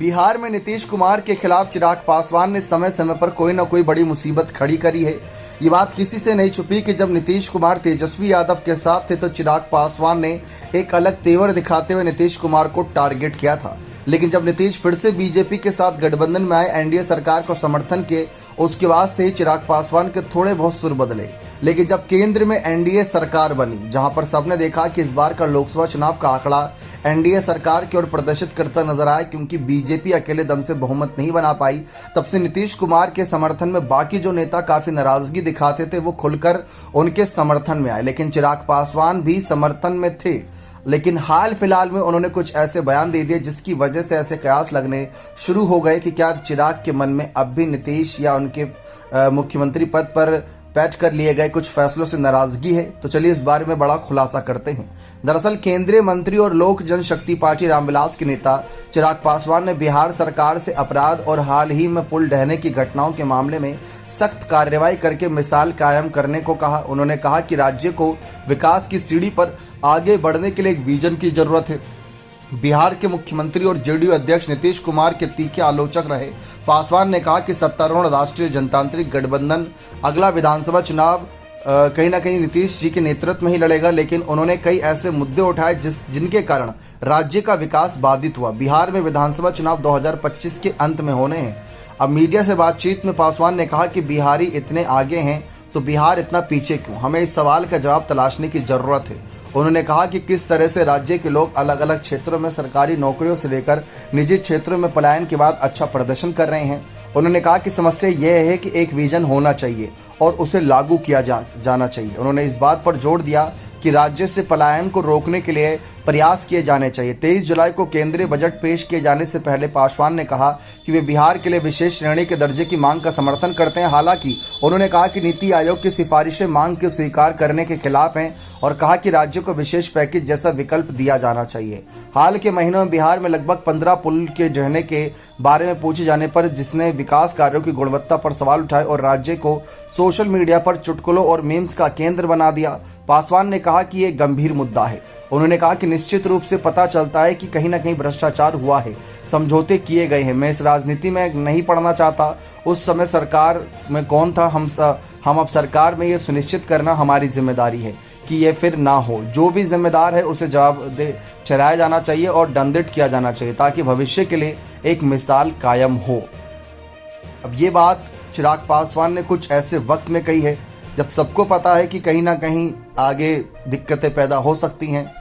बिहार में नीतीश कुमार के खिलाफ चिराग पासवान ने समय समय पर कोई न कोई बड़ी मुसीबत खड़ी करी है। ये बात किसी से नहीं छुपी कि जब नीतीश कुमार तेजस्वी यादव के साथ थे तो चिराग पासवान ने एक अलग तेवर दिखाते हुए नीतीश कुमार को टारगेट किया था। लेकिन जब नीतीश फिर से बीजेपी के साथ गठबंधन में आए, एनडीए सरकार को समर्थन किए, उसके बाद से ही चिराग पासवान के थोड़े बहुत सुर बदले। लेकिन जब केंद्र में एनडीए सरकार बनी, जहां पर सबने देखा कि इस बार का लोकसभा चुनाव का आंकड़ा एनडीए सरकार की ओर प्रदर्शित करता नजर आया, क्योंकि बीजेपी अकेले दम से बहुमत नहीं बना पाई। तब से नीतीश कुमार के समर्थन में बाकी जो नेता काफी नाराजगी दिखाते थे, वो खुलकर उनके समर्थन में आए। लेकिन चिराग पासवान भी समर्थन में थे, लेकिन हाल फिलहाल में उन्होंने कुछ ऐसे बयान दे दिए जिसकी वजह से ऐसे कयास लगने शुरू हो गए कि क्या चिराग के मन में अब भी नीतीश या उनके मुख्यमंत्री पद पर बैठ कर लिए गए कुछ फैसलों से नाराजगी है। तो चलिए इस बारे में बड़ा खुलासा करते हैं। दरअसल केंद्रीय मंत्री और लोक जनशक्ति पार्टी रामविलास के नेता चिराग पासवान ने बिहार सरकार से अपराध और हाल ही में पुल ढहने की घटनाओं के मामले में सख्त कार्रवाई करके मिसाल कायम करने को कहा। उन्होंने कहा कि राज्य को विकास की सीढ़ी पर आगे बढ़ने के लिए एक विजन की जरूरत है। बिहार के मुख्यमंत्री और जेडीयू अध्यक्ष नीतीश कुमार के तीखे आलोचक रहे पासवान ने कहा कि सत्तारूढ़ राष्ट्रीय जनतांत्रिक गठबंधन अगला विधानसभा चुनाव कहीं ना कहीं नीतीश जी के नेतृत्व में ही लड़ेगा। लेकिन उन्होंने कई ऐसे मुद्दे उठाए जिनके कारण राज्य का विकास बाधित हुआ। बिहार में विधानसभा चुनाव 2025 के अंत में होने हैं। अब मीडिया से बातचीत में पासवान ने कहा कि बिहारी इतने आगे हैं तो बिहार इतना पीछे क्यों, हमें इस सवाल का जवाब तलाशने की ज़रूरत है। उन्होंने कहा कि किस तरह से राज्य के लोग अलग अलग क्षेत्रों में सरकारी नौकरियों से लेकर निजी क्षेत्रों में पलायन के बाद अच्छा प्रदर्शन कर रहे हैं। उन्होंने कहा कि समस्या यह है कि एक विजन होना चाहिए और उसे लागू किया जाना चाहिए। उन्होंने इस बात पर जोर दिया कि राज्य से पलायन को रोकने के लिए प्रयास किए जाने चाहिए। 23 जुलाई को केंद्रीय बजट पेश किए जाने से पहले पासवान ने कहा कि वे बिहार के लिए विशेष श्रेणी के दर्जे की मांग का समर्थन करते हैं। हालांकि उन्होंने कहा कि नीति आयोग की सिफारिशें मांग के स्वीकार करने के खिलाफ हैं और कहा कि राज्य को विशेष पैकेज जैसा विकल्प दिया जाना चाहिए। हाल के महीनों में बिहार में लगभग 15 पुल के ढहने के बारे में पूछे जाने पर जिसने विकास कार्यों की गुणवत्ता पर सवाल उठाए और राज्य को सोशल मीडिया पर चुटकुलों और मीम्स का केंद्र बना दिया। पासवान ने कहा कि यह गंभीर मुद्दा है। उन्होंने कहा कि निश्चित रूप से पता चलता है कि कहीं ना कहीं भ्रष्टाचार हुआ है, समझौते किए गए हैं। मैं इस राजनीति में नहीं पढ़ना चाहता। उस समय सरकार में कौन था, हम अब सरकार में ये सुनिश्चित करना हमारी जिम्मेदारी है कि ये फिर ना हो। जो भी जिम्मेदार है उसे जवाबदेह ठहराया जाना चाहिए और दंडित किया जाना चाहिए ताकि भविष्य के लिए एक मिसाल कायम हो। अब ये बात चिराग पासवान ने कुछ ऐसे वक्त में कही है जब सबको पता है कि कहीं ना कहीं आगे दिक्कतें पैदा हो सकती हैं।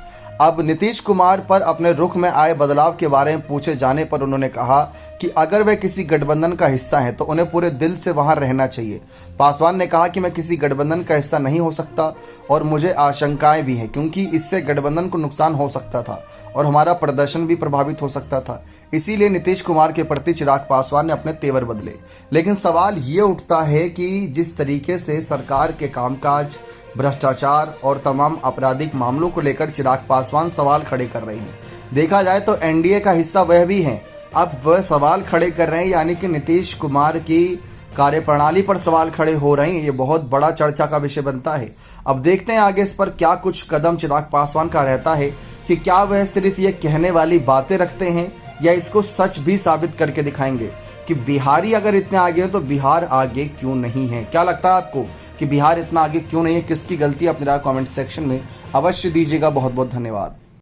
अब नीतीश कुमार पर अपने रुख में आए बदलाव के बारे में पूछे जाने पर उन्होंने कहा कि अगर वे किसी गठबंधन का हिस्सा हैं तो उन्हें पूरे दिल से वहां रहना चाहिए। पासवान ने कहा कि मैं किसी गठबंधन का हिस्सा नहीं हो सकता और मुझे आशंकाएं भी हैं, क्योंकि इससे गठबंधन को नुकसान हो सकता था और हमारा प्रदर्शन भी प्रभावित हो सकता था। इसीलिए नीतीश कुमार के प्रति चिराग पासवान ने अपने तेवर बदले। लेकिन सवाल ये उठता है कि जिस तरीके से सरकार के कामकाज, भ्रष्टाचार और तमाम आपराधिक मामलों को लेकर चिराग पासवान सवाल खड़े कर रहे हैं, देखा जाए तो एनडीए का हिस्सा वह भी हैं। अब वह सवाल खड़े कर रहे हैं, यानी कि नीतीश कुमार की कार्यप्रणाली पर सवाल खड़े हो रहे हैं। ये बहुत बड़ा चर्चा का विषय बनता है। अब देखते हैं आगे इस पर क्या कुछ कदम चिराग पासवान का रहता है कि क्या वह सिर्फ ये कहने वाली बातें रखते हैं या इसको सच भी साबित करके दिखाएंगे कि बिहारी अगर इतने आगे हैं तो बिहार आगे क्यों नहीं है। क्या लगता है आपको कि बिहार इतना आगे क्यों नहीं है, किसकी गलती है? अपनी राय कमेंट सेक्शन में अवश्य दीजिएगा। बहुत बहुत धन्यवाद।